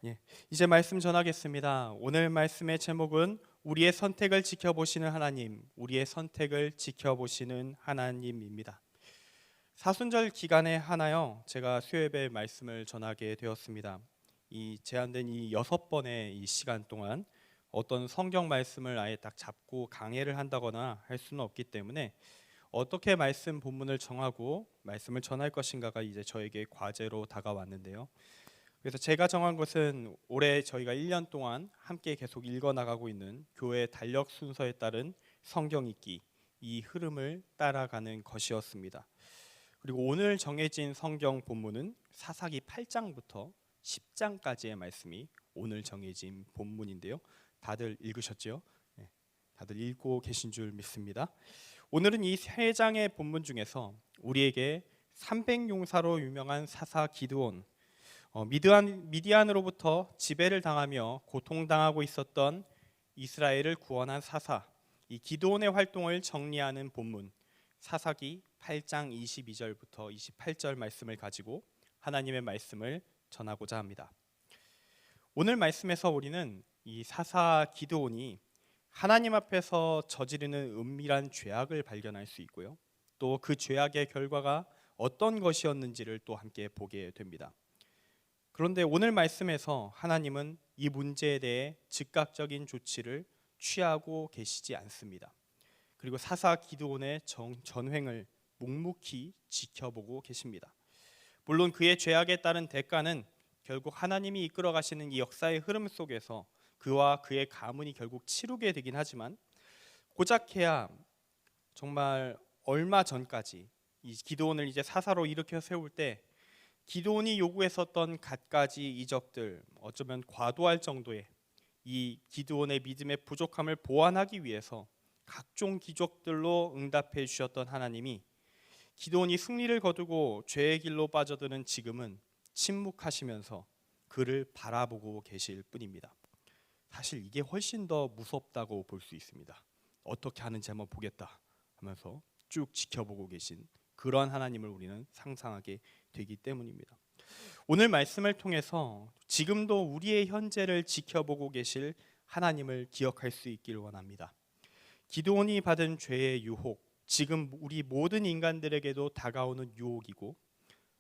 예, 이제 말씀 전하겠습니다. 오늘 말씀의 제목은 우리의 선택을 지켜보시는 하나님, 우리의 선택을 지켜보시는 하나님입니다. 사순절 기간에 하나요, 제가 수요예배 말씀을 전하게 되었습니다. 이 제한된 이 6번의 이 시간 동안 어떤 성경 말씀을 아예 딱 잡고 강해를 한다거나 할 수는 없기 때문에 어떻게 말씀 본문을 정하고 말씀을 전할 것인가가 이제 저에게 과제로 다가왔는데요. 그래서 제가 정한 것은 올해 저희가 1년 동안 함께 계속 읽어나가고 있는 교회 달력 순서에 따른 성경 읽기, 이 흐름을 따라가는 것이었습니다. 그리고 오늘 정해진 성경 본문은 사사기 8장부터 10장까지의 말씀이 오늘 정해진 본문인데요. 다들 읽으셨죠? 네, 다들 읽고 계신 줄 믿습니다. 오늘은 이 세 장의 본문 중에서 우리에게 300용사로 유명한 사사 기드온, 미디안으로부터 지배를 당하며 고통당하고 있었던 이스라엘을 구원한 사사, 이 기드온의 활동을 정리하는 본문 사사기 8장 22절부터 28절 말씀을 가지고 하나님의 말씀을 전하고자 합니다. 오늘 말씀에서 우리는 이 사사 기드온이 하나님 앞에서 저지르는 은밀한 죄악을 발견할 수 있고요, 또 그 죄악의 결과가 어떤 것이었는지를 또 함께 보게 됩니다. 그런데 오늘 말씀에서 하나님은 이 문제에 대해 즉각적인 조치를 취하고 계시지 않습니다. 그리고 사사 기드온의 전횡을 묵묵히 지켜보고 계십니다. 물론 그의 죄악에 따른 대가는 결국 하나님이 이끌어 가시는 이 역사의 흐름 속에서 그와 그의 가문이 결국 치르게 되긴 하지만, 고작해야 정말 얼마 전까지 이 기드온을 이제 사사로 일으켜 세울 때 기드온이 요구했었던 갖가지 이적들, 어쩌면 과도할 정도의 이 기드온의 믿음의 부족함을 보완하기 위해서 각종 기적들로 응답해 주셨던 하나님이 기드온이 승리를 거두고 죄의 길로 빠져드는 지금은 침묵하시면서 그를 바라보고 계실 뿐입니다. 사실 이게 훨씬 더 무섭다고 볼 수 있습니다. 어떻게 하는지 한번 보겠다 하면서 쭉 지켜보고 계신 그런 하나님을 우리는 상상하게 되기 때문입니다. 오늘 말씀을 통해서 지금도 우리의 현재를 지켜보고 계실 하나님을 기억할 수 있기를 원합니다. 기드온이 받은 죄의 유혹, 지금 우리 모든 인간들에게도 다가오는 유혹이고,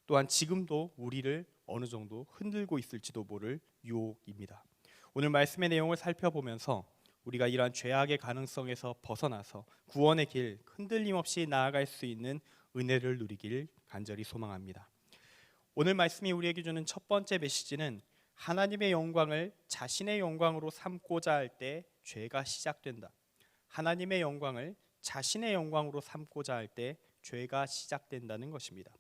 또한 지금도 우리를 어느 정도 흔들고 있을지도 모를 유혹입니다. 오늘 말씀의 내용을 살펴보면서 우리가 이러한 죄악의 가능성에서 벗어나서 구원의 길 흔들림 없이 나아갈 수 있는 은혜를 누리길 간절히 소망합니다. 오늘 말씀이 우리에게 주는 첫 번째 메시지는 하나님의 영광을 자신의 영광으로 삼고자 할 때 죄가 시작된다. 하나님의 영광을 자신의 영광으로 삼고자 할 때 죄가 시작된다는 것입니다.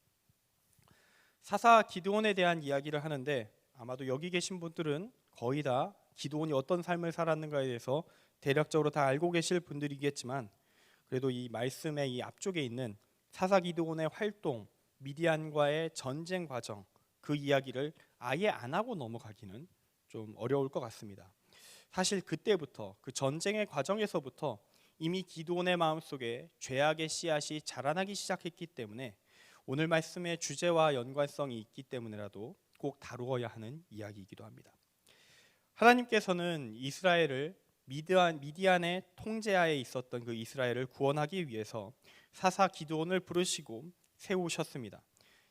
사사 기드온에 대한 이야기를 하는데 아마도 여기 계신 분들은 거의 다 기드온이 어떤 삶을 살았는가에 대해서 대략적으로 다 알고 계실 분들이겠지만, 그래도 이 말씀의 이 앞쪽에 있는 사사 기드온의 활동, 미디안과의 전쟁 과정, 그 이야기를 아예 안 하고 넘어가기는 좀 어려울 것 같습니다. 사실 그때부터, 그 전쟁의 과정에서부터 이미 기드온의 마음속에 죄악의 씨앗이 자라나기 시작했기 때문에 오늘 말씀의 주제와 연관성이 있기 때문에라도 꼭 다루어야 하는 이야기이기도 합니다. 하나님께서는 이스라엘을 미디안의 통제하에 있었던 그 이스라엘을 구원하기 위해서 사사 기드온을 부르시고 세우셨습니다.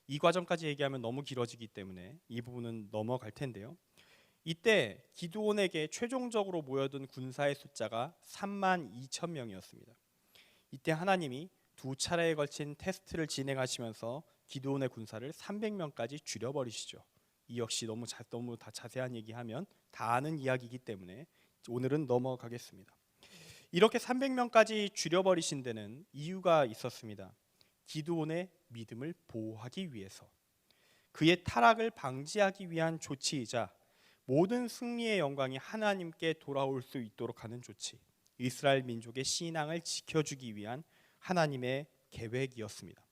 이 과정까지 얘기하면 너무 길어지기 때문에 이 부분은 넘어갈 텐데요. 이때 기드온에게 최종적으로 모여든 군사의 숫자가 32,000명이었습니다. 이때 하나님이 두 차례에 걸친 테스트를 진행하시면서 기드온의 군사를 300명까지 줄여버리시죠. 이 역시 너무 다 자세한 얘기하면 다 아는 이야기이기 때문에 오늘은 넘어가겠습니다. 이렇게 300명까지 줄여버리신 데는 이유가 있었습니다. 기드온의 믿음을 보호하기 위해서, 그의 타락을 방지하기 위한 조치이자 모든 승리의 영광이 하나님께 돌아올 수 있도록 하는 조치, 이스라엘 민족의 신앙을 지켜주기 위한 하나님의 계획이었습니다.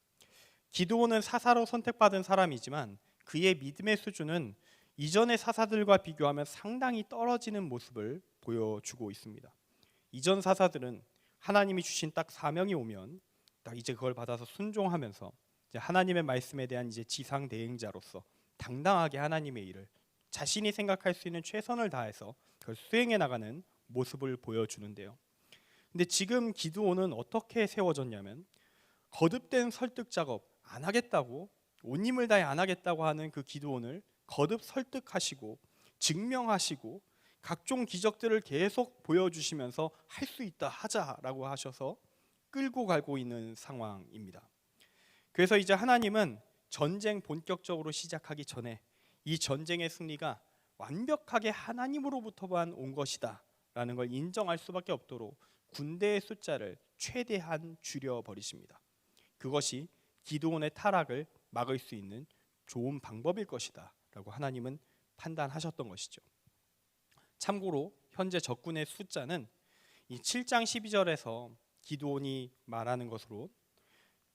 기드온은 사사로 선택받은 사람이지만 그의 믿음의 수준은 이전의 사사들과 비교하면 상당히 떨어지는 모습을 보여주고 있습니다. 이전 사사들은 하나님이 주신 딱 사명이 오면 딱 이제 그걸 받아서 순종하면서 이제 하나님의 말씀에 대한 이제 지상 대행자로서 당당하게 하나님의 일을 자신이 생각할 수 있는 최선을 다해서 그걸 수행해 나가는 모습을 보여주는데요. 근데 지금 기드온은 어떻게 세워졌냐면 거듭된 설득 작업 안 하겠다고 온 힘을 다해 안 하겠다고 하는 그 기드온을 거듭 설득하시고 증명하시고 각종 기적들을 계속 보여주시면서 할 수 있다 하자라고 하셔서 끌고 가고 있는 상황입니다. 그래서 이제 하나님은 전쟁 본격적으로 시작하기 전에 이 전쟁의 승리가 완벽하게 하나님으로부터만 온 것이다 라는 걸 인정할 수밖에 없도록 군대의 숫자를 최대한 줄여버리십니다. 그것이 기드온의 타락을 막을 수 있는 좋은 방법일 것이다 라고 하나님은 판단하셨던 것이죠. 참고로 현재 적군의 숫자는 이 7장 12절에서 기드온이 말하는 것으로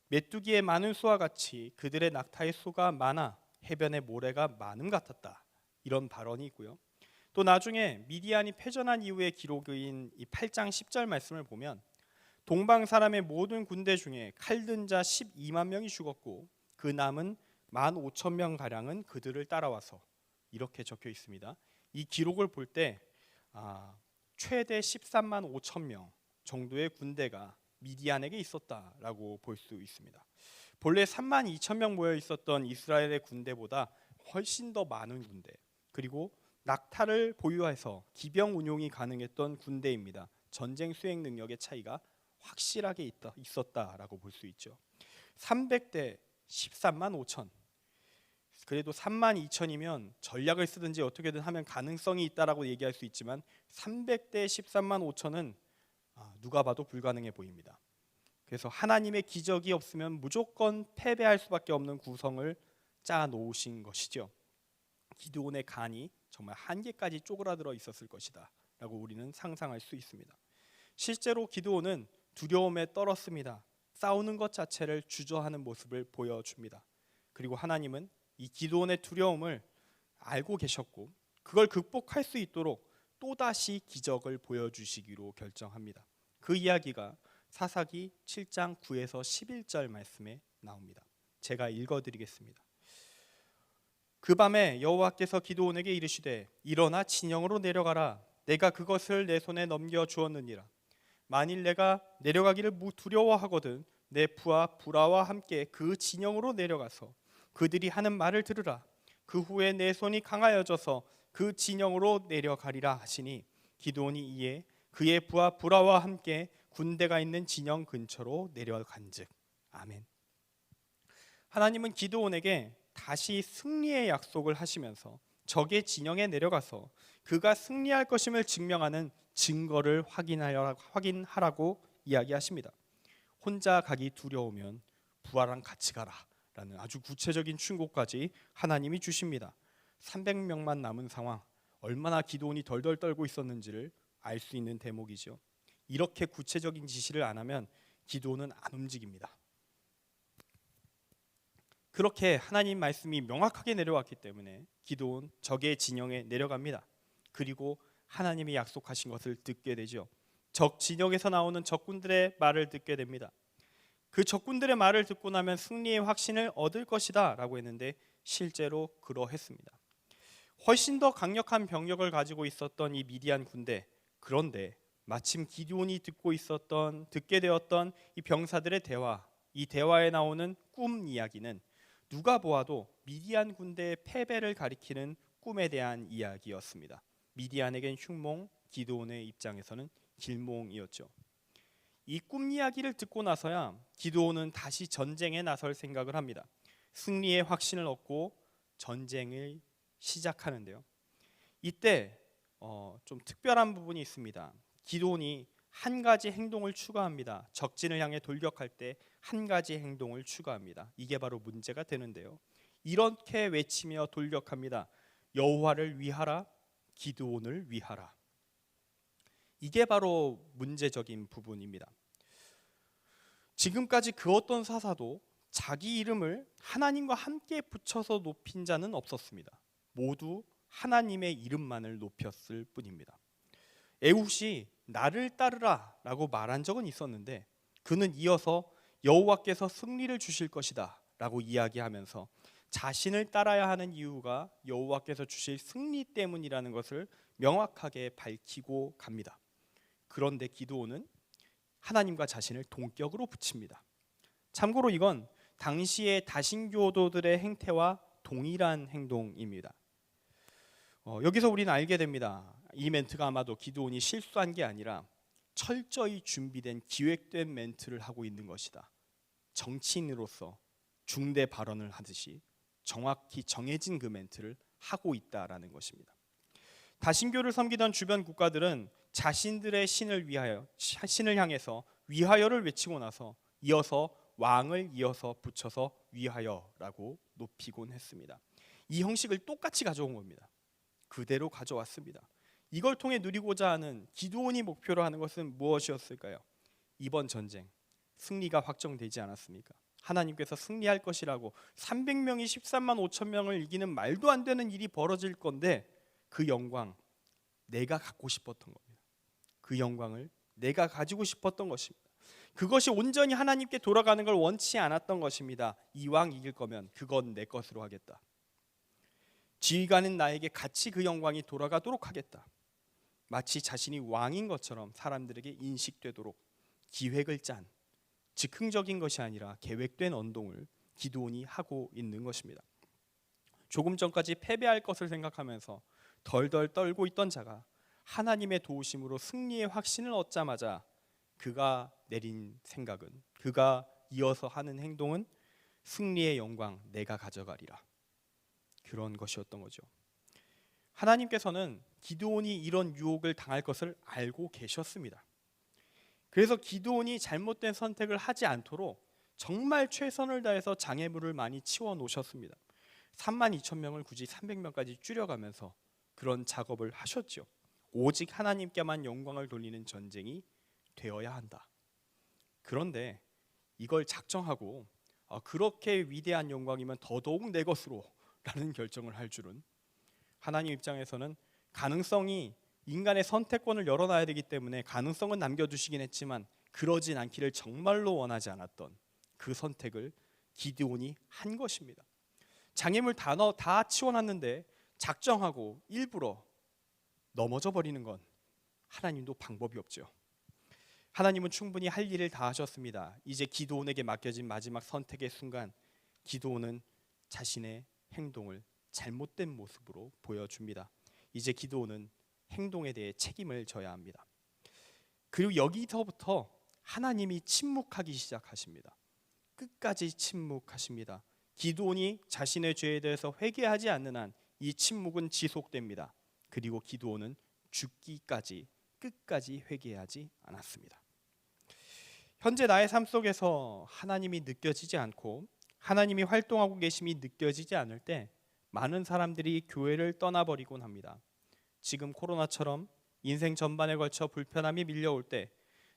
메뚜기의 많은 수와 같이 그들의 낙타의 수가 많아 해변의 모래가 많음 같았다, 이런 발언이 있고요. 또 나중에 미디안이 패전한 이후의 기록인 이 8장 10절 말씀을 보면 동방 사람의 모든 군대 중에 칼든 자 12만 명이 죽었고 그 남은 15,000명 가량은 그들을 따라와서, 이렇게 적혀 있습니다. 이 기록을 볼 때 최대 13만 5천 명 정도의 군대가 미디안에게 있었다라고 볼 수 있습니다. 본래 3만 2천 명 모여 있었던 이스라엘의 군대보다 훨씬 더 많은 군대, 그리고 낙타를 보유해서 기병 운용이 가능했던 군대입니다. 전쟁 수행 능력의 차이가 확실하게 있었다라고 볼 수 있죠. 300대 13만 5천, 그래도 3만 2천이면 전략을 쓰든지 어떻게든 하면 가능성이 있다라고 얘기할 수 있지만 300대 13만 5천은 누가 봐도 불가능해 보입니다. 그래서 하나님의 기적이 없으면 무조건 패배할 수밖에 없는 구성을 짜 놓으신 것이죠. 기드온의 간이 정말 한계까지 쪼그라들어 있었을 것이다 라고 우리는 상상할 수 있습니다. 실제로 기드온은 두려움에 떨었습니다. 싸우는 것 자체를 주저하는 모습을 보여줍니다. 그리고 하나님은 이 기드온의 두려움을 알고 계셨고 그걸 극복할 수 있도록 또다시 기적을 보여주시기로 결정합니다. 그 이야기가 사사기 7장 9에서 11절 말씀에 나옵니다. 제가 읽어드리겠습니다. 그 밤에 여호와께서 기드온에게 이르시되 일어나 진영으로 내려가라. 내가 그것을 내 손에 넘겨 주었느니라. 만일 내가 내려가기를 두려워하거든 내 부하 부라와 함께 그 진영으로 내려가서 그들이 하는 말을 들으라. 그 후에 내 손이 강하여져서 그 진영으로 내려가리라 하시니 기드온이 이에 그의 부하 부라와 함께 군대가 있는 진영 근처로 내려간즉. 아멘. 하나님은 기드온에게 다시 승리의 약속을 하시면서 적의 진영에 내려가서 그가 승리할 것임을 증명하는 증거를 확인하라고 이야기하십니다. 혼자 가기 두려우면 부하랑 같이 가라 라는 아주 구체적인 충고까지 하나님이 주십니다. 300명만 남은 상황, 얼마나 기드온이 덜덜 떨고 있었는지를 알 수 있는 대목이죠. 이렇게 구체적인 지시를 안 하면 기드온은 안 움직입니다. 그렇게 하나님 말씀이 명확하게 내려왔기 때문에 기드온 적의 진영에 내려갑니다. 그리고 하나님이 약속하신 것을 듣게 되죠. 적 진영에서 나오는 적군들의 말을 듣게 됩니다. 그 적군들의 말을 듣고 나면 승리의 확신을 얻을 것이다 라고 했는데 실제로 그러했습니다. 훨씬 더 강력한 병력을 가지고 있었던 이 미디안 군대, 그런데 마침 기드온이 듣게 되었던 이 병사들의 대화, 이 대화에 나오는 꿈 이야기는 누가 보아도 미디안 군대의 패배를 가리키는 꿈에 대한 이야기였습니다. 미디안에겐 흉몽, 기드온의 입장에서는 길몽이었죠. 이 꿈 이야기를 듣고 나서야 기드온은 다시 전쟁에 나설 생각을 합니다. 승리의 확신을 얻고 전쟁을 시작하는데요. 이때 좀 특별한 부분이 있습니다. 기드온이 한 가지 행동을 추가합니다. 적진을 향해 돌격할 때 한 가지 행동을 추가합니다. 이게 바로 문제가 되는데요. 이렇게 외치며 돌격합니다. 여호와를 위하라, 기드온을 위하라. 이게 바로 문제적인 부분입니다. 지금까지 그 어떤 사사도 자기 이름을 하나님과 함께 붙여서 높인 자는 없었습니다. 모두 하나님의 이름만을 높였을 뿐입니다. 에훗이 나를 따르라 라고 말한 적은 있었는데 그는 이어서 여호와께서 승리를 주실 것이다 라고 이야기하면서 자신을 따라야 하는 이유가 여호와께서 주실 승리 때문이라는 것을 명확하게 밝히고 갑니다. 그런데 기드온은 하나님과 자신을 동격으로 붙입니다. 참고로 이건 당시의 다신교도들의 행태와 동일한 행동입니다. 여기서 우리는 알게 됩니다. 이 멘트가 아마도 기드온이 실수한 게 아니라 철저히 준비된 기획된 멘트를 하고 있는 것이다. 정치인으로서 중대 발언을 하듯이 정확히 정해진 그 멘트를 하고 있다라는 것입니다. 다신교를 섬기던 주변 국가들은 자신들의 신을 향해서 위하여를 외치고 나서 이어서 왕을 이어서 붙여서 위하여라고 높이곤 했습니다. 이 형식을 똑같이 가져온 겁니다. 그대로 가져왔습니다. 이걸 통해 누리고자 하는 기드온이 목표로 하는 것은 무엇이었을까요? 이번 전쟁 승리가 확정되지 않았습니까? 하나님께서 승리할 것이라고 300명이 13만 5천 명을 이기는 말도 안 되는 일이 벌어질 건데 그 영광 내가 갖고 싶었던 겁니다. 그 영광을 내가 가지고 싶었던 것입니다. 그것이 온전히 하나님께 돌아가는 걸 원치 않았던 것입니다. 이왕 이길 거면 그건 내 것으로 하겠다. 지휘관은 나에게 같이 그 영광이 돌아가도록 하겠다. 마치 자신이 왕인 것처럼 사람들에게 인식되도록 기획을 짠 즉흥적인 것이 아니라 계획된 언동을 기드온이 하고 있는 것입니다. 조금 전까지 패배할 것을 생각하면서 덜덜 떨고 있던 자가 하나님의 도우심으로 승리의 확신을 얻자마자 그가 내린 생각은, 그가 이어서 하는 행동은 승리의 영광 내가 가져가리라, 그런 것이었던 거죠. 하나님께서는 기드온이 이런 유혹을 당할 것을 알고 계셨습니다. 그래서 기드온이 잘못된 선택을 하지 않도록 정말 최선을 다해서 장애물을 많이 치워 놓으셨습니다. 3만 2천 명을 굳이 300명까지 줄여가면서 그런 작업을 하셨죠. 오직 하나님께만 영광을 돌리는 전쟁이 되어야 한다. 그런데 이걸 작정하고 그렇게 위대한 영광이면 더더욱 내 것으로 라는 결정을 할 줄은, 하나님 입장에서는 가능성이 인간의 선택권을 열어놔야 되기 때문에 가능성은 남겨두시긴 했지만 그러진 않기를 정말로 원하지 않았던 그 선택을 기드온이 한 것입니다. 장애물 다 치워놨는데 작정하고 일부러 넘어져 버리는 건 하나님도 방법이 없죠. 하나님은 충분히 할 일을 다 하셨습니다. 이제 기드온에게 맡겨진 마지막 선택의 순간 기드온은 자신의 행동을 잘못된 모습으로 보여줍니다. 이제 기드온은 행동에 대해 책임을 져야 합니다. 그리고 여기서부터 하나님이 침묵하기 시작하십니다. 끝까지 침묵하십니다. 기드온이 자신의 죄에 대해서 회개하지 않는 한 이 침묵은 지속됩니다. 그리고 기드온은 죽기까지 끝까지 회개하지 않았습니다. 현재 나의 삶 속에서 하나님이 느껴지지 않고 하나님이 활동하고 계심이 느껴지지 않을 때 많은 사람들이 교회를 떠나버리곤 합니다. 지금 코로나처럼 인생 전반에 걸쳐 불편함이 밀려올 때,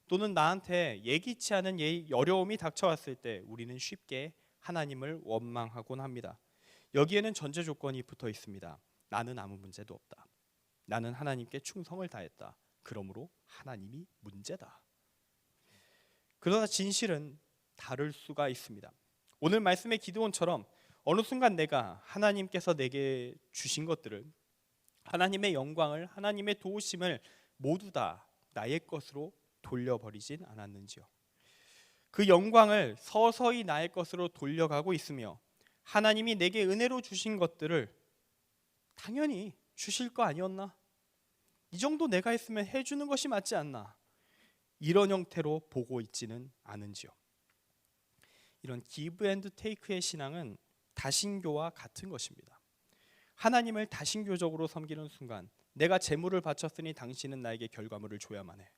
또는 나한테 예기치 않은 어려움이 닥쳐왔을 때 우리는 쉽게 하나님을 원망하곤 합니다. 여기에는 전제 조건이 붙어 있습니다. 나는 아무 문제도 없다. 나는 하나님께 충성을 다했다. 그러므로 하나님이 문제다. 그러나 진실은 다를 수가 있습니다. 오늘 말씀의 기드온처럼 어느 순간 내가 하나님께서 내게 주신 것들을, 하나님의 영광을, 하나님의 도우심을 모두 다 나의 것으로 돌려버리진 않았는지요. 그 영광을 서서히 나의 것으로 돌려가고 있으며 하나님이 내게 은혜로 주신 것들을 당연히 주실 거 아니었나? 이 정도 내가 했으면 해주는 것이 맞지 않나? 이런 형태로 보고 있지는 않은지요. 이런 give and take의 신앙은 다신교와 같은 것입니다. 하나님을 다신교적으로 섬기는 순간 내가 재물을 바쳤으니 당신은 나에게 결과물을 줘야만 해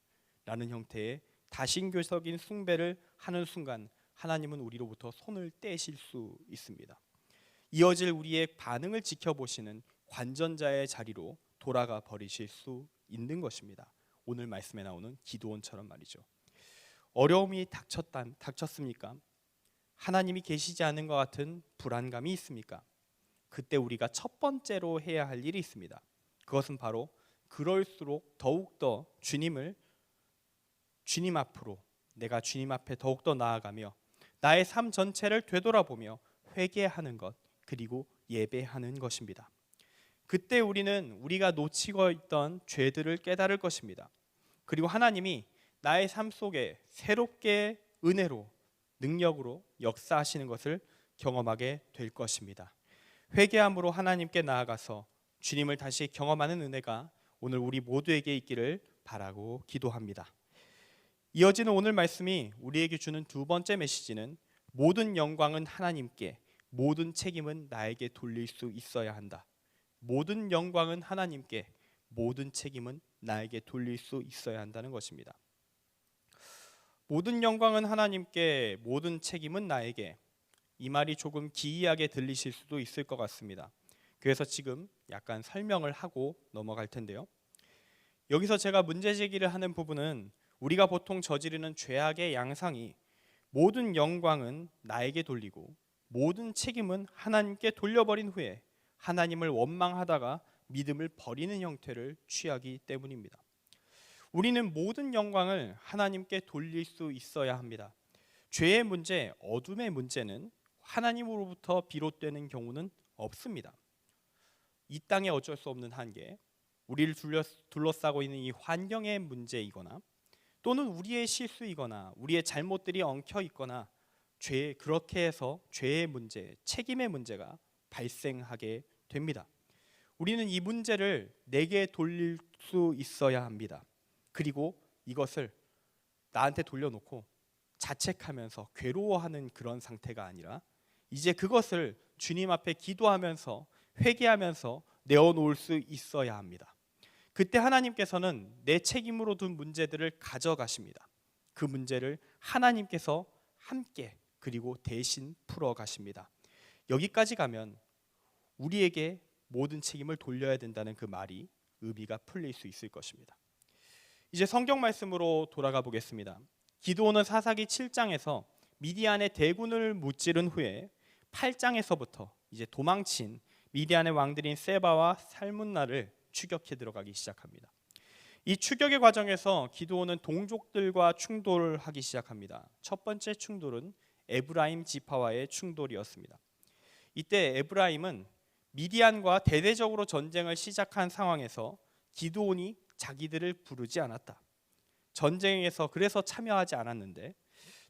라는 형태의 다신교적인 숭배를 하는 순간 하나님은 우리로부터 손을 떼실 수 있습니다. 이어질 우리의 반응을 지켜보시는 관전자의 자리로 돌아가 버리실 수 있는 것입니다. 오늘 말씀에 나오는 기드온처럼 말이죠. 어려움이 닥쳤습니까? 하나님이 계시지 않은 것 같은 불안감이 있습니까? 그때 우리가 첫 번째로 해야 할 일이 있습니다. 그것은 바로 그럴수록 더욱더 주님 앞으로, 내가 주님 앞에 더욱더 나아가며 나의 삶 전체를 되돌아보며 회개하는 것, 그리고 예배하는 것입니다. 그때 우리는 우리가 놓치고 있던 죄들을 깨달을 것입니다. 그리고 하나님이 나의 삶 속에 새롭게 은혜로 능력으로 역사하시는 것을 경험하게 될 것입니다. 회개함으로 하나님께 나아가서 주님을 다시 경험하는 은혜가 오늘 우리 모두에게 있기를 바라고 기도합니다. 이어지는 오늘 말씀이 우리에게 주는 두 번째 메시지는 모든 영광은 하나님께, 모든 책임은 나에게 돌릴 수 있어야 한다. 모든 영광은 하나님께, 모든 책임은 나에게 돌릴 수 있어야 한다는 것입니다. 모든 영광은 하나님께, 모든 책임은 나에게. 이 말이 조금 기이하게 들리실 수도 있을 것 같습니다. 그래서 지금 약간 설명을 하고 넘어갈 텐데요. 여기서 제가 문제 제기를 하는 부분은 우리가 보통 저지르는 죄악의 양상이 모든 영광은 나에게 돌리고 모든 책임은 하나님께 돌려버린 후에 하나님을 원망하다가 믿음을 버리는 형태를 취하기 때문입니다. 우리는 모든 영광을 하나님께 돌릴 수 있어야 합니다. 죄의 문제, 어둠의 문제는 하나님으로부터 비롯되는 경우는 없습니다. 이 땅에 어쩔 수 없는 한계, 우리를 둘러싸고 있는 이 환경의 문제이거나 또는 우리의 실수이거나 우리의 잘못들이 엉켜 있거나 그렇게 해서 죄의 문제, 책임의 문제가 발생하게 됩니다. 우리는 이 문제를 내게 돌릴 수 있어야 합니다. 그리고 이것을 나한테 돌려놓고 자책하면서 괴로워하는 그런 상태가 아니라 이제 그것을 주님 앞에 기도하면서 회개하면서 내어놓을 수 있어야 합니다. 그때 하나님께서는 내 책임으로 둔 문제들을 가져가십니다. 그 문제를 하나님께서 함께 그리고 대신 풀어가십니다. 여기까지 가면 우리에게 모든 책임을 돌려야 된다는 그 말이 의미가 풀릴 수 있을 것입니다. 이제 성경 말씀으로 돌아가 보겠습니다. 기드온은 사사기 7장에서 미디안의 대군을 무찌른 후에 8장에서부터 이제 도망친 미디안의 왕들인 세바와 살문나를 추격해 들어가기 시작합니다. 이 추격의 과정에서 기드온은 동족들과 충돌을 하기 시작합니다. 첫 번째 충돌은 에브라임 지파와의 충돌이었습니다. 이때 에브라임은 미디안과 대대적으로 전쟁을 시작한 상황에서 기드온이 자기들을 부르지 않았다. 전쟁에서 그래서 참여하지 않았는데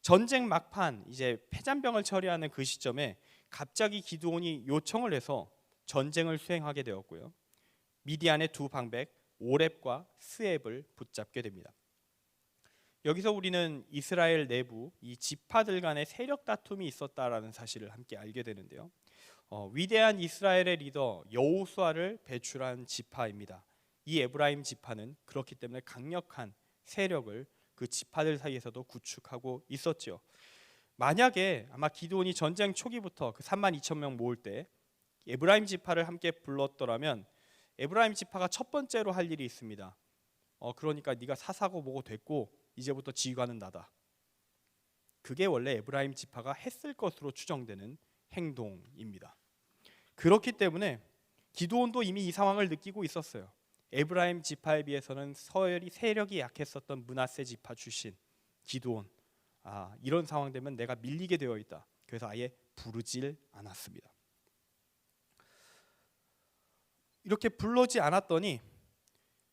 전쟁 막판 이제 패잔병을 처리하는 그 시점에 갑자기 기드온이 요청을 해서 전쟁을 수행하게 되었고요. 미디안의 두 방백 오렙과 스앱을 붙잡게 됩니다. 여기서 우리는 이스라엘 내부 이 지파들 간의 세력 다툼이 있었다라는 사실을 함께 알게 되는데요. 위대한 이스라엘의 리더 여호수아를 배출한 지파입니다. 이 에브라임 지파는 그렇기 때문에 강력한 세력을 그 지파들 사이에서도 구축하고 있었죠. 만약에 아마 기드온이 전쟁 초기부터 그 32,000명 모을 때 에브라임 지파를 함께 불렀더라면 에브라임 지파가 첫 번째로 할 일이 있습니다. 그러니까 네가 사사고 뭐고 됐고 이제부터 지휘관은 나다. 그게 원래 에브라임 지파가 했을 것으로 추정되는 행동입니다. 그렇기 때문에 기드온도 이미 이 상황을 느끼고 있었어요. 에브라임 지파에 비해서는 서열이 세력이 약했었던 므낫세 지파 출신 기드온, 이런 상황 되면 내가 밀리게 되어 있다. 그래서 아예 부르질 않았습니다. 이렇게 불러지 않았더니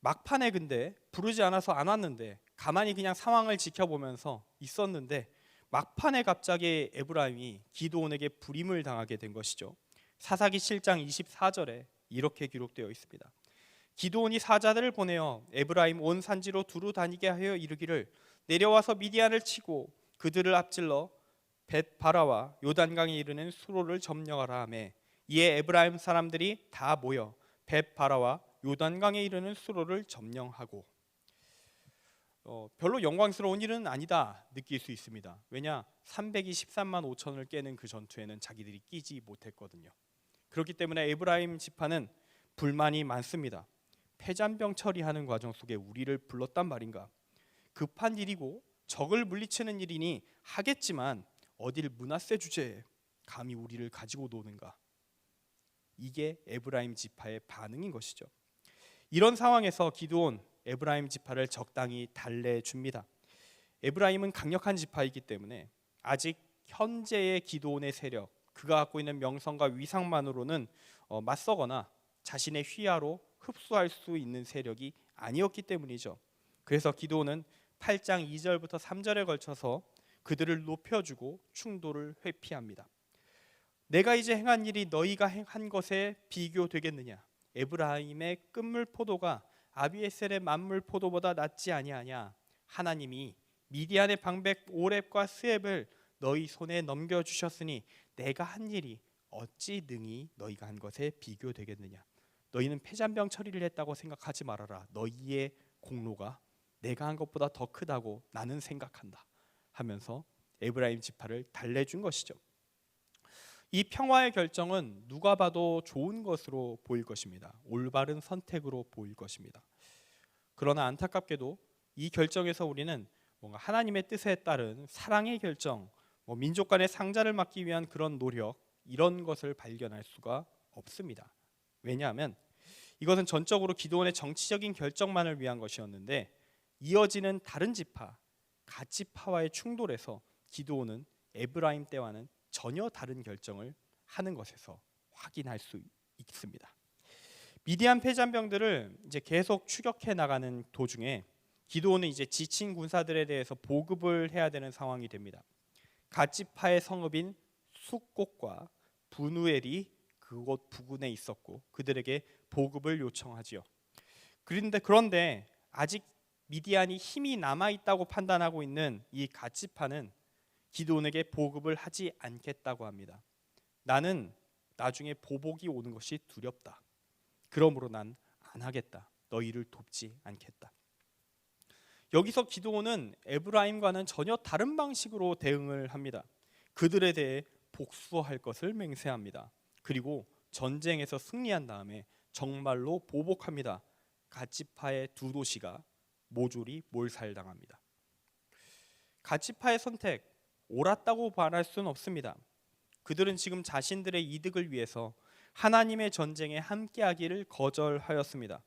막판에 근데 부르지 않아서 안 왔는데 가만히 그냥 상황을 지켜보면서 있었는데 막판에 갑자기 에브라임이 기드온에게 불임을 당하게 된 것이죠. 사사기 7장 24절에 이렇게 기록되어 있습니다. 기드온이 사자들을 보내어 에브라임 온 산지로 두루 다니게 하여 이르기를 내려와서 미디안을 치고 그들을 앞질러 벳바라와 요단강에 이르는 수로를 점령하라 하매 이에 에브라임 사람들이 다 모여 벳바라와 요단강에 이르는 수로를 점령하고 별로 영광스러운 일은 아니다 느낄 수 있습니다. 왜냐 323만 5천을 깨는 그 전투에는 자기들이 끼지 못했거든요. 그렇기 때문에 에브라임 지파는 불만이 많습니다. 패잔병 처리하는 과정 속에 우리를 불렀단 말인가? 급한 일이고 적을 물리치는 일이니 하겠지만 어딜 므낫세 주제에 감히 우리를 가지고 노는가? 이게 에브라임 지파의 반응인 것이죠. 이런 상황에서 기드온 에브라임 지파를 적당히 달래줍니다. 에브라임은 강력한 지파이기 때문에 아직 현재의 기드온의 세력, 그가 갖고 있는 명성과 위상만으로는 맞서거나 자신의 휘하로 흡수할 수 있는 세력이 아니었기 때문이죠. 그래서 기드온은 8장 2절부터 3절에 걸쳐서 그들을 높여주고 충돌을 회피합니다. 내가 이제 행한 일이 너희가 한 것에 비교되겠느냐? 에브라임의 끝물 포도가 아비에셀의 만물 포도보다 낫지 아니하냐? 하나님이 미디안의 방백 오렙과 스앱을 너희 손에 넘겨주셨으니 내가 한 일이 어찌 능히 너희가 한 것에 비교되겠느냐? 너희는 패잔병 처리를 했다고 생각하지 말아라. 너희의 공로가 내가 한 것보다 더 크다고 나는 생각한다 하면서 에브라임 지파를 달래준 것이죠. 이 평화의 결정은 누가 봐도 좋은 것으로 보일 것입니다. 올바른 선택으로 보일 것입니다. 그러나 안타깝게도 이 결정에서 우리는 뭔가 하나님의 뜻에 따른 사랑의 결정, 민족 간의 상자를 막기 위한 그런 노력, 이런 것을 발견할 수가 없습니다. 왜냐하면 이것은 전적으로 기드온의 정치적인 결정만을 위한 것이었는데, 이어지는 다른 지파, 갓 지파와의 충돌에서 기드온은 에브라임 때와는 전혀 다른 결정을 하는 것에서 확인할 수 있습니다. 미디안 패잔병들을 이제 계속 추격해 나가는 도중에 기드온은 이제 지친 군사들에 대해서 보급을 해야 되는 상황이 됩니다. 갓 지파의 성읍인 숫곳과 분우엘이 그곳 부근에 있었고 그들에게 보급을 요청하지요. 그런데 아직 미디안이 힘이 남아 있다고 판단하고 있는 이 갓 지파는 기드온에게 보급을 하지 않겠다고 합니다. 나는 나중에 보복이 오는 것이 두렵다. 그러므로 난 안 하겠다. 너희를 돕지 않겠다. 여기서 기드온은 에브라임과는 전혀 다른 방식으로 대응을 합니다. 그들에 대해 복수할 것을 맹세합니다. 그리고 전쟁에서 승리한 다음에 정말로 보복합니다. 갓 지파의 두 도시가 모조리 몰살당합니다. 갓 지파의 선택, 옳았다고 말할 수는 없습니다. 그들은 지금 자신들의 이득을 위해서 하나님의 전쟁에 함께하기를 거절하였습니다.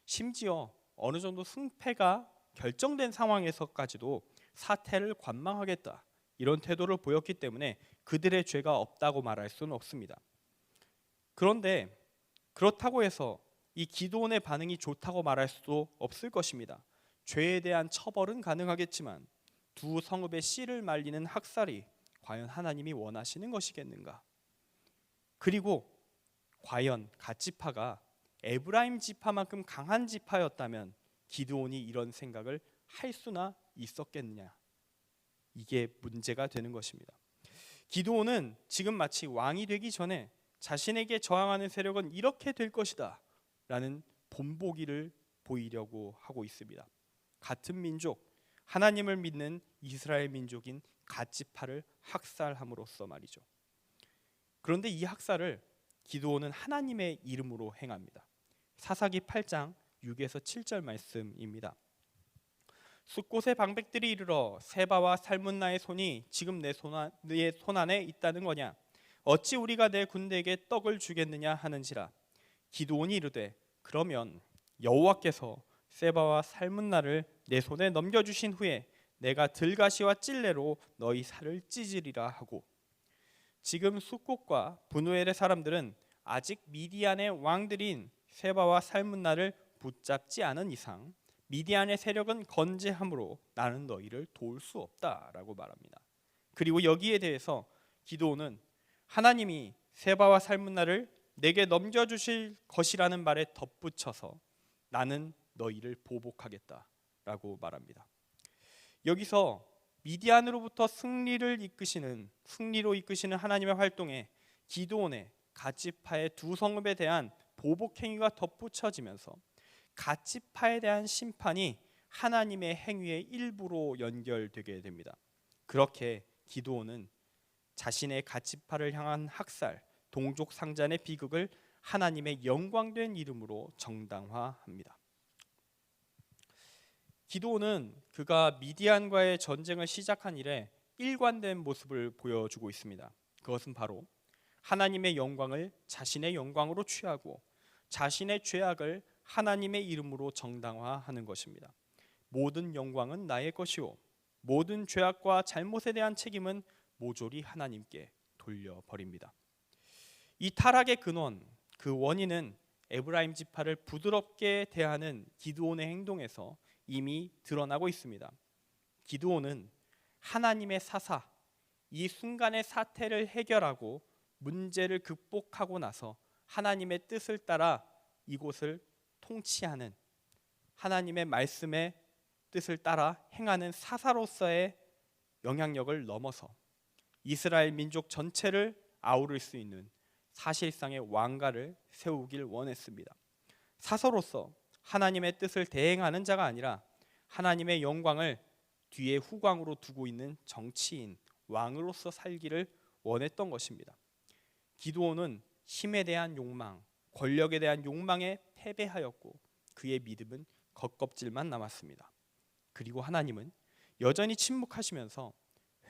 심지어 어느 정도 승패가 결정된 상황에서까지도 사태를 관망하겠다, 이런 태도를 보였기 때문에 그들의 죄가 없다고 말할 수는 없습니다. 그런데 그렇다고 해서 이 기드온의 반응이 좋다고 말할 수도 없을 것입니다. 죄에 대한 처벌은 가능하겠지만 두 성읍의 씨를 말리는 학살이 과연 하나님이 원하시는 것이겠는가? 그리고 과연 갓 지파가 에브라임 지파만큼 강한 지파였다면 기드온이 이런 생각을 할 수나 있었겠느냐? 이게 문제가 되는 것입니다. 기드온은 지금 마치 왕이 되기 전에 자신에게 저항하는 세력은 이렇게 될 것이다 라는 본보기를 보이려고 하고 있습니다. 같은 민족, 하나님을 믿는 이스라엘 민족인 갓 지파를 학살함으로써 말이죠. 그런데 이 학살을 기드온은 하나님의 이름으로 행합니다. 사사기 8장 6에서 7절 말씀입니다. 숫곳의 방백들이 이르러 세바와 살문나의 손이 지금 내 손 안에 있다는 거냐? 어찌 우리가 내 군대에게 떡을 주겠느냐 하는지라. 기드온이 이르되 그러면 여호와께서 세바와 살문나를 내 손에 넘겨주신 후에 내가 들가시와 찔레로 너희 살을 찢으리라 하고. 지금 숫곳과 분우엘의 사람들은 아직 미디안의 왕들인 세바와 살문나를 붙잡지 않은 이상 미디안의 세력은 건재함으로 나는 너희를 도울 수 없다라고 말합니다. 그리고 여기에 대해서 기드온은 하나님이 세바와 살문나를 내게 넘겨주실 것이라는 말에 덧붙여서 나는 너희를 보복하겠다라고 말합니다. 여기서 미디안으로부터 승리로 이끄시는 하나님의 활동에 기드온의 갓 지파의 두 성읍에 대한 보복 행위가 덧붙여지면서 갓 지파에 대한 심판이 하나님의 행위의 일부로 연결되게 됩니다. 그렇게 기드온은 자신의 갓 지파를 향한 학살, 동족 상잔의 비극을 하나님의 영광된 이름으로 정당화합니다. 기드온은 그가 미디안과의 전쟁을 시작한 이래 일관된 모습을 보여주고 있습니다. 그것은 바로 하나님의 영광을 자신의 영광으로 취하고 자신의 죄악을 하나님의 이름으로 정당화하는 것입니다. 모든 영광은 나의 것이오 모든 죄악과 잘못에 대한 책임은 모조리 하나님께 돌려버립니다. 이 타락의 근원, 그 원인은 에브라임 지파를 부드럽게 대하는 기드온의 행동에서 이미 드러나고 있습니다. 기드온은 하나님의 사사, 이 순간의 사태를 해결하고 문제를 극복하고 나서 하나님의 뜻을 따라 이곳을 통치하는, 하나님의 말씀의 뜻을 따라 행하는 사사로서의 영향력을 넘어서 이스라엘 민족 전체를 아우를 수 있는 사실상의 왕가를 세우길 원했습니다. 사서로서 하나님의 뜻을 대행하는 자가 아니라 하나님의 영광을 뒤에 후광으로 두고 있는 정치인, 왕으로서 살기를 원했던 것입니다. 기드온은 힘에 대한 욕망, 권력에 대한 욕망에 패배하였고 그의 믿음은 겉껍질만 남았습니다. 그리고 하나님은 여전히 침묵하시면서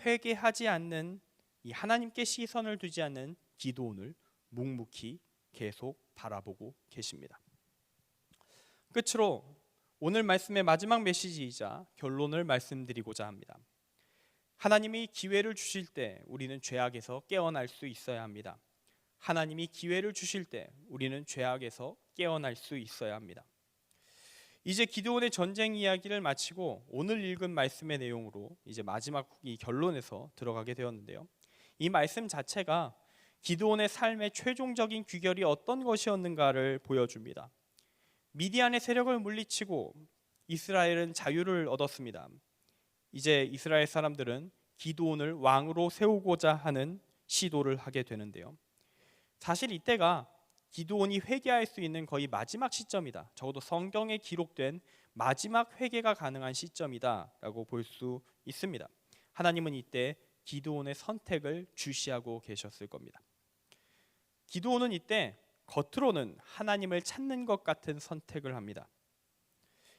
회개하지 않는, 이 하나님께 시선을 두지 않는 기드온을 묵묵히 계속 바라보고 계십니다. 끝으로 오늘 말씀의 마지막 메시지이자 결론을 말씀드리고자 합니다. 하나님이 기회를 주실 때 우리는 죄악에서 깨어날 수 있어야 합니다. 하나님이 기회를 주실 때 우리는 죄악에서 깨어날 수 있어야 합니다. 이제 기드온의 전쟁 이야기를 마치고 오늘 읽은 말씀의 내용으로 이제 마지막 이 결론에서 들어가게 되었는데요. 이 말씀 자체가 기드온의 삶의 최종적인 귀결이 어떤 것이었는가를 보여줍니다. 미디안의 세력을 물리치고 이스라엘은 자유를 얻었습니다. 이제 이스라엘 사람들은 기드온을 왕으로 세우고자 하는 시도를 하게 되는데요. 사실 이때가 기드온이 회개할 수 있는 거의 마지막 시점이다. 적어도 성경에 기록된 마지막 회개가 가능한 시점이다라고 볼 수 있습니다. 하나님은 이때 기드온의 선택을 주시하고 계셨을 겁니다. 기드온은 이때 겉으로는 하나님을 찾는 것 같은 선택을 합니다.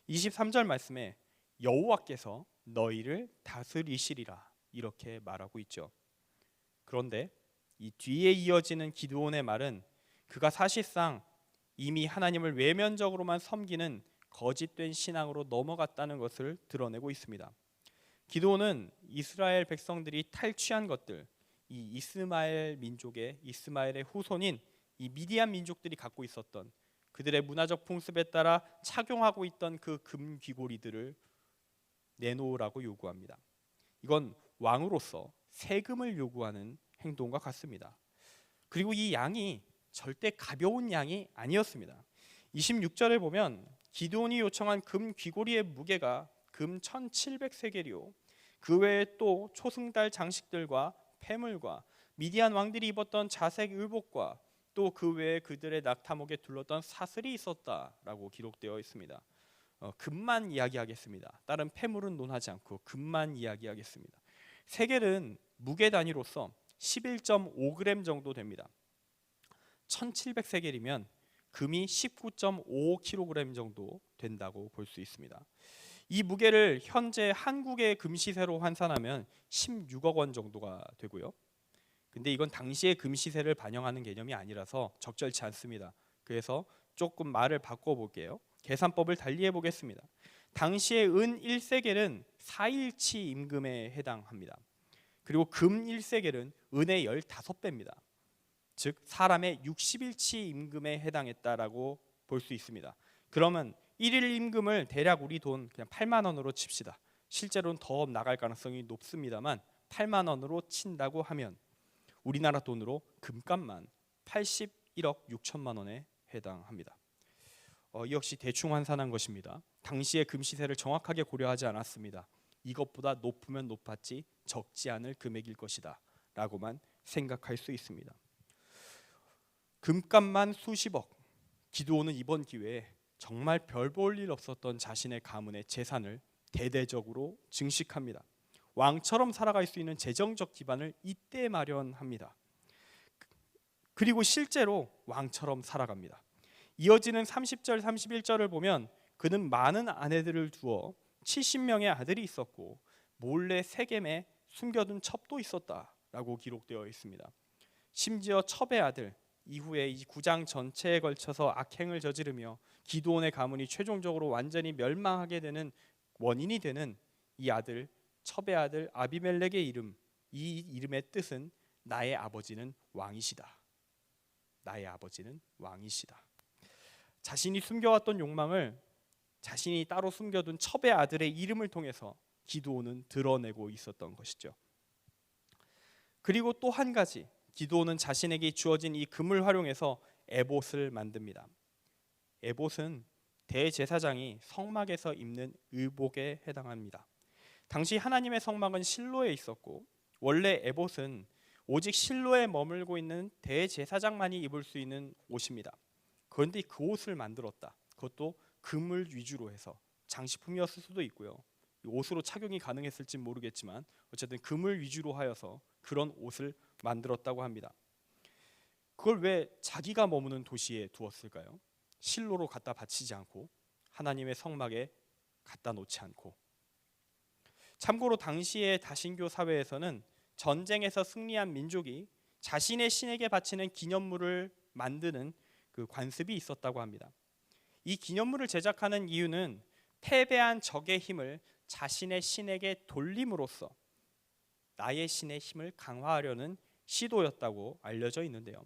23절 말씀에 여호와께서 너희를 다스리시리라 이렇게 말하고 있죠. 그런데 이 뒤에 이어지는 기드온의 말은 그가 사실상 이미 하나님을 외면적으로만 섬기는 거짓된 신앙으로 넘어갔다는 것을 드러내고 있습니다. 기드온은 이스라엘 백성들이 탈취한 것들, 이 이스마엘 민족의 이스마엘의 후손인 이 미디안 민족들이 갖고 있었던 그들의 문화적 풍습에 따라 착용하고 있던 그 금 귀고리들을 내놓으라고 요구합니다. 이건 왕으로서 세금을 요구하는 행동과 같습니다. 그리고 이 양이 절대 가벼운 양이 아니었습니다. 26절에 보면 기드온이 요청한 금 귀고리의 무게가 금 1700세겔이요 그 외에 또 초승달 장식들과 폐물과 미디안 왕들이 입었던 자색 의복과 또 그 외에 그들의 낙타목에 둘렀던 사슬이 있었다라고 기록되어 있습니다. 금만 이야기하겠습니다. 다른 폐물은 논하지 않고 금만 이야기하겠습니다. 세겔은 무게 단위로서 11.5g 정도 됩니다. 1700세겔이면 금이 19.5kg 정도 된다고 볼 수 있습니다. 이 무게를 현재 한국의 금시세로 환산하면 16억 원 정도가 되고요. 근데 이건 당시의 금시세를 반영하는 개념이 아니라서 적절치 않습니다. 그래서 조금 말을 바꿔볼게요. 계산법을 달리해 보겠습니다. 당시의 은 1세겔은 4일치 임금에 해당합니다. 그리고 금 1세겔은 은의 15배입니다. 즉 사람의 60일치 임금에 해당했다라고 볼 수 있습니다. 그러면 1일 임금을 대략 우리 돈 그냥 8만 원으로 칩시다. 실제로는 더 나갈 가능성이 높습니다만 8만 원으로 친다고 하면 우리나라 돈으로 금값만 81억 6천만 원에 해당합니다. 역시 대충 환산한 것입니다. 당시의 금시세를 정확하게 고려하지 않았습니다. 이것보다 높으면 높았지 적지 않을 금액일 것이다 라고만 생각할 수 있습니다. 금값만 수십억, 기드온은 이번 기회에 정말 별 볼 일 없었던 자신의 가문의 재산을 대대적으로 증식합니다. 왕처럼 살아갈 수 있는 재정적 기반을 이때 마련합니다. 그리고 실제로 왕처럼 살아갑니다. 이어지는 30절 31절을 보면 그는 많은 아내들을 두어 70명의 아들이 있었고 몰래 세겜에 숨겨둔 첩도 있었다라고 기록되어 있습니다. 심지어 첩의 아들, 이후에 이 9장 전체에 걸쳐서 악행을 저지르며 기드온의 가문이 최종적으로 완전히 멸망하게 되는 원인이 되는 이 아들, 첩의 아들 아비멜렉의 이름, 이 이름의 뜻은 나의 아버지는 왕이시다. 나의 아버지는 왕이시다. 자신이 숨겨왔던 욕망을 자신이 따로 숨겨둔 첩의 아들의 이름을 통해서 기드온은 드러내고 있었던 것이죠. 그리고 또 한 가지, 기드온은 자신에게 주어진 이 금을 활용해서 에봇을 만듭니다. 에봇은 대제사장이 성막에서 입는 의복에 해당합니다. 당시 하나님의 성막은 실로에 있었고 원래 에봇은 오직 실로에 머물고 있는 대제사장만이 입을 수 있는 옷입니다. 그런데 그 옷을 만들었다. 그것도 금을 위주로 해서 장식품이었을 수도 있고요. 옷으로 착용이 가능했을지 모르겠지만 어쨌든 금을 위주로 하여서 그런 옷을 만들었다고 합니다. 그걸 왜 자기가 머무는 도시에 두었을까요? 실로로 갖다 바치지 않고 하나님의 성막에 갖다 놓지 않고. 참고로 당시의 다신교 사회에서는 전쟁에서 승리한 민족이 자신의 신에게 바치는 기념물을 만드는 그 관습이 있었다고 합니다. 이 기념물을 제작하는 이유는 패배한 적의 힘을 자신의 신에게 돌림으로써 나의 신의 힘을 강화하려는 시도였다고 알려져 있는데요.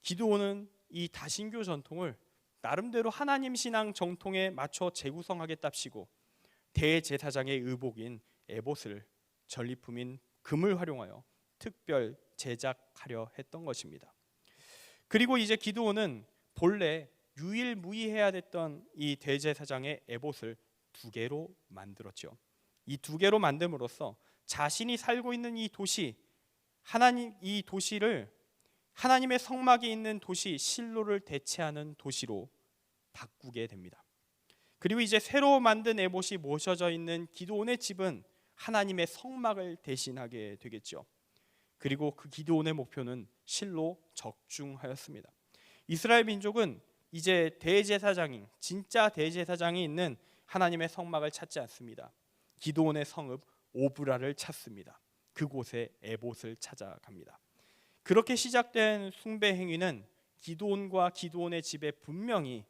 기드온은 이 다신교 전통을 나름대로 하나님 신앙 정통에 맞춰 재구성하겠답시고 대제사장의 의복인 에봇을 전리품인 금을 활용하여 특별 제작하려 했던 것입니다. 그리고 이제 기드온은 본래 유일무이해야 됐던 이 대제사장의 에봇을 2개로 만들었죠. 이 2개로 만듦으로써 자신이 살고 있는 이 도시를 하나님의 성막이 있는 도시 실로를 대체하는 도시로 바꾸게 됩니다. 그리고 이제 새로 만든 에봇이 모셔져 있는 기드온의 집은 하나님의 성막을 대신하게 되겠죠. 그리고 그 기드온의 목표는 실로 적중하였습니다. 이스라엘 민족은 이제 진짜 대제사장이 있는 하나님의 성막을 찾지 않습니다. 기드온의 성읍 오브라를 찾습니다. 그곳에 에봇을 찾아갑니다. 그렇게 시작된 숭배 행위는 기드온과 기드온의 집에 분명히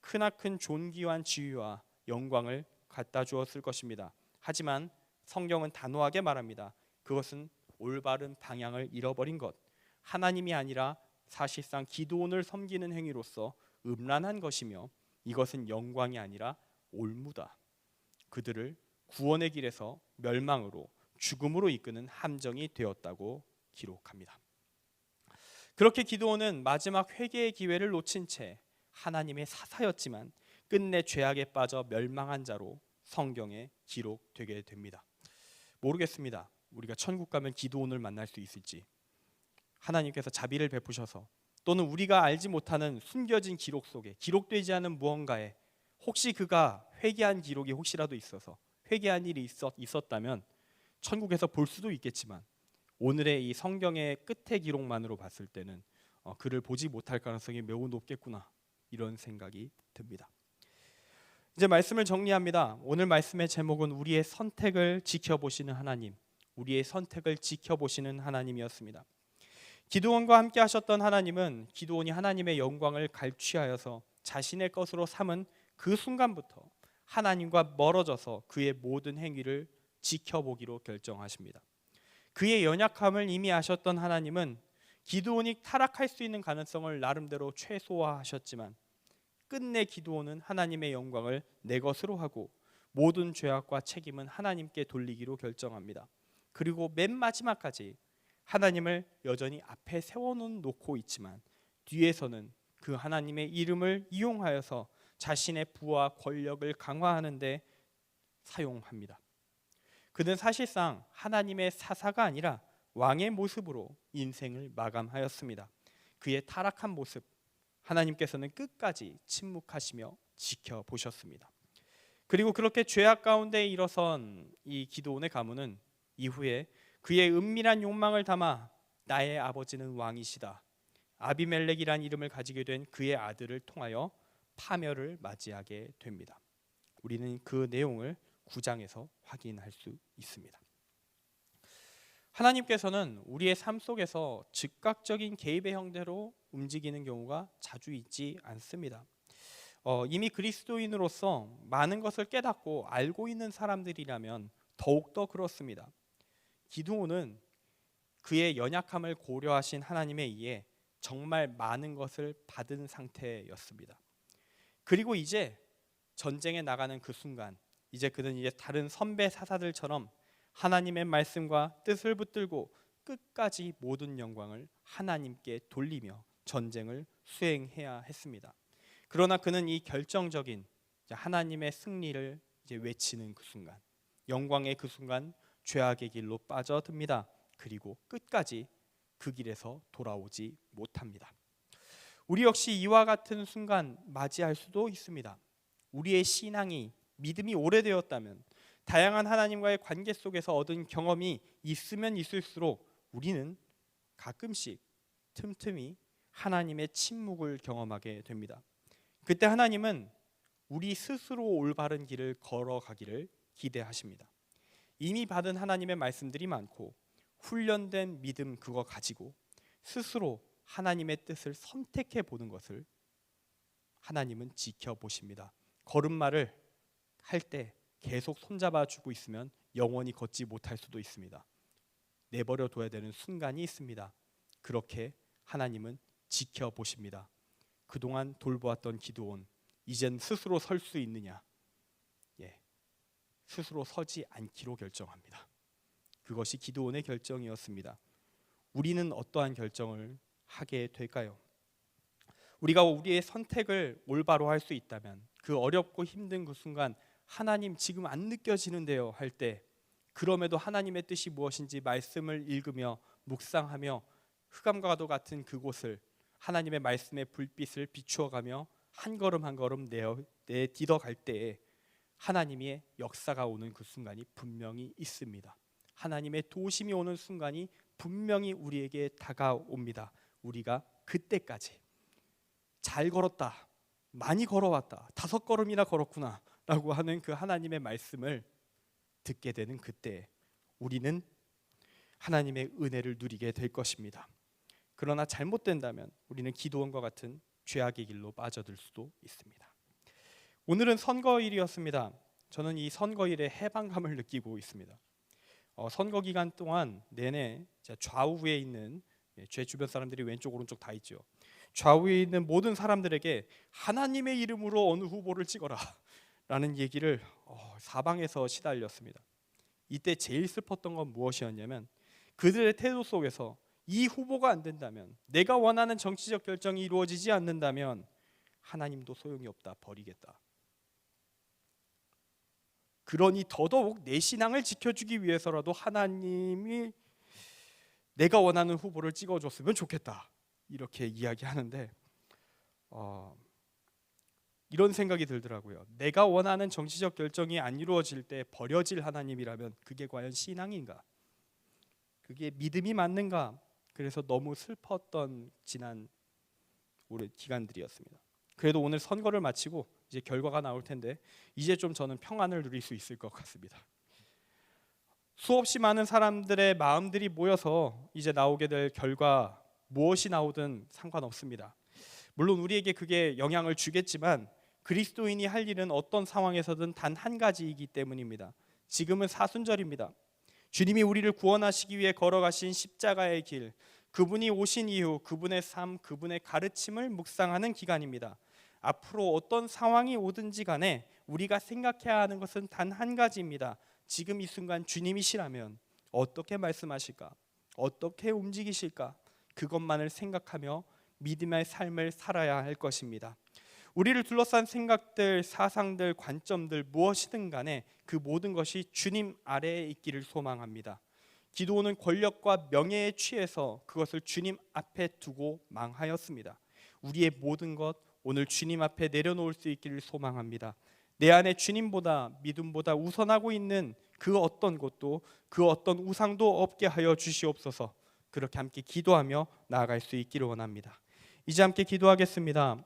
크나큰 존귀한 지위와 영광을 갖다 주었을 것입니다. 하지만 성경은 단호하게 말합니다. 그것은 올바른 방향을 잃어버린 것, 하나님이 아니라 사실상 기드온을 섬기는 행위로서 음란한 것이며 이것은 영광이 아니라 올무다. 그들을 구원의 길에서 멸망으로 죽음으로 이끄는 함정이 되었다고 기록합니다. 그렇게 기드온은 마지막 회개의 기회를 놓친 채 하나님의 사사였지만 끝내 죄악에 빠져 멸망한 자로 성경에 기록되게 됩니다. 모르겠습니다. 우리가 천국 가면 기드온을 만날 수 있을지, 하나님께서 자비를 베푸셔서 또는 우리가 알지 못하는 숨겨진 기록 속에 기록되지 않은 무언가에 혹시 그가 회개한 기록이 혹시라도 있어서 회개한 일이 있었다면 천국에서 볼 수도 있겠지만 오늘의 이 성경의 끝의 기록만으로 봤을 때는 그를 보지 못할 가능성이 매우 높겠구나, 이런 생각이 듭니다. 이제 말씀을 정리합니다. 오늘 말씀의 제목은 우리의 선택을 지켜보시는 하나님, 우리의 선택을 지켜보시는 하나님이었습니다. 기드온과 함께 하셨던 하나님은 기드온이 하나님의 영광을 갈취하여서 자신의 것으로 삼은 그 순간부터 하나님과 멀어져서 그의 모든 행위를 지켜보기로 결정하십니다. 그의 연약함을 이미 아셨던 하나님은 기드온이 타락할 수 있는 가능성을 나름대로 최소화하셨지만 끝내 기드온은 하나님의 영광을 내 것으로 하고 모든 죄악과 책임은 하나님께 돌리기로 결정합니다. 그리고 맨 마지막까지 하나님을 여전히 앞에 세워놓고 있지만 뒤에서는 그 하나님의 이름을 이용하여서 자신의 부와 권력을 강화하는 데 사용합니다. 그는 사실상 하나님의 사사가 아니라 왕의 모습으로 인생을 마감하였습니다. 그의 타락한 모습, 하나님께서는 끝까지 침묵하시며 지켜보셨습니다. 그리고 그렇게 죄악 가운데 일어선 이 기드온의 가문은 이후에 그의 은밀한 욕망을 담아 나의 아버지는 왕이시다, 아비멜렉이란 이름을 가지게 된 그의 아들을 통하여 파멸을 맞이하게 됩니다. 우리는 그 내용을 9장에서 확인할 수 있습니다. 하나님께서는 우리의 삶 속에서 즉각적인 개입의 형태로 움직이는 경우가 자주 있지 않습니다. 이미 그리스도인으로서 많은 것을 깨닫고 알고 있는 사람들이라면 더욱더 그렇습니다. 기드온은 그의 연약함을 고려하신 하나님에 의해 정말 많은 것을 받은 상태였습니다. 그리고 이제 전쟁에 나가는 그 순간, 이제 그는 이제 다른 선배 사사들처럼 하나님의 말씀과 뜻을 붙들고 끝까지 모든 영광을 하나님께 돌리며 전쟁을 수행해야 했습니다. 그러나 그는 이 결정적인 하나님의 승리를 이제 외치는 그 순간, 영광의 그 순간 죄악의 길로 빠져듭니다. 그리고 끝까지 그 길에서 돌아오지 못합니다. 우리 역시 이와 같은 순간 맞이할 수도 있습니다. 우리의 신앙이, 믿음이 오래되었다면, 다양한 하나님과의 관계 속에서 얻은 경험이 있으면 있을수록 우리는 가끔씩 틈틈이 하나님의 침묵을 경험하게 됩니다. 그때 하나님은 우리 스스로 올바른 길을 걸어가기를 기대하십니다. 이미 받은 하나님의 말씀들이 많고 훈련된 믿음 그거 가지고 스스로 하나님의 뜻을 선택해 보는 것을 하나님은 지켜보십니다. 걸음마를 할 때 계속 손잡아 주고 있으면 영원히 걷지 못할 수도 있습니다. 내버려 둬야 되는 순간이 있습니다. 그렇게 하나님은 지켜보십니다. 그동안 돌보았던 기드온, 이젠 스스로 설 수 있느냐? 스스로 서지 않기로 결정합니다. 그것이 기드온의 결정이었습니다. 우리는 어떠한 결정을 하게 될까요? 우리가 우리의 선택을 올바로 할 수 있다면, 그 어렵고 힘든 그 순간 하나님 지금 안 느껴지는데요 할 때, 그럼에도 하나님의 뜻이 무엇인지 말씀을 읽으며 묵상하며 흑암과도 같은 그곳을 하나님의 말씀의 불빛을 비추어가며 한 걸음 한 걸음 내딛어갈 때에 하나님의 역사가 오는 그 순간이 분명히 있습니다. 하나님의 도우심이 오는 순간이 분명히 우리에게 다가옵니다. 우리가 그때까지 잘 걸었다, 많이 걸어왔다, 5걸음이나 걸었구나 라고 하는 그 하나님의 말씀을 듣게 되는 그때 우리는 하나님의 은혜를 누리게 될 것입니다. 그러나 잘못된다면 우리는 기드온과 같은 죄악의 길로 빠져들 수도 있습니다. 오늘은 선거일이었습니다. 저는 이 선거일에 해방감을 느끼고 있습니다. 선거 기간 동안 내내 좌우에 있는, 제 주변 사람들이 왼쪽 오른쪽 다 있죠. 좌우에 있는 모든 사람들에게 하나님의 이름으로 어느 후보를 찍어라 라는 얘기를 사방에서 시달렸습니다. 이때 제일 슬펐던 건 무엇이었냐면, 그들의 태도 속에서 이 후보가 안 된다면, 내가 원하는 정치적 결정이 이루어지지 않는다면 하나님도 소용이 없다, 버리겠다. 그러니 더더욱 내 신앙을 지켜주기 위해서라도 하나님이 내가 원하는 후보를 찍어줬으면 좋겠다, 이렇게 이야기하는데 이런 생각이 들더라고요. 내가 원하는 정치적 결정이 안 이루어질 때 버려질 하나님이라면 그게 과연 신앙인가? 그게 믿음이 맞는가? 그래서 너무 슬펐던 지난 오랜 기간들이었습니다. 그래도 오늘 선거를 마치고 이제 결과가 나올 텐데 이제 좀 저는 평안을 누릴 수 있을 것 같습니다. 수없이 많은 사람들의 마음들이 모여서 이제 나오게 될 결과 무엇이 나오든 상관없습니다. 물론 우리에게 그게 영향을 주겠지만 그리스도인이 할 일은 어떤 상황에서든 단 한 가지이기 때문입니다. 지금은 사순절입니다. 주님이 우리를 구원하시기 위해 걸어가신 십자가의 길, 그분이 오신 이후 그분의 삶, 그분의 가르침을 묵상하는 기간입니다. 앞으로 어떤 상황이 오든지 간에 우리가 생각해야 하는 것은 단 한 가지입니다. 지금 이 순간 주님이시라면 어떻게 말씀하실까? 어떻게 움직이실까? 그것만을 생각하며 믿음의 삶을 살아야 할 것입니다. 우리를 둘러싼 생각들, 사상들, 관점들 무엇이든 간에 그 모든 것이 주님 아래에 있기를 소망합니다. 기드온은 권력과 명예에 취해서 그것을 주님 앞에 두고 망하였습니다. 우리의 모든 것 오늘 주님 앞에 내려놓을 수 있기를 소망합니다. 내 안에 주님보다, 믿음보다 우선하고 있는 그 어떤 것도, 그 어떤 우상도 없게 하여 주시옵소서. 그렇게 함께 기도하며 나아갈 수 있기를 원합니다. 이제 함께 기도하겠습니다.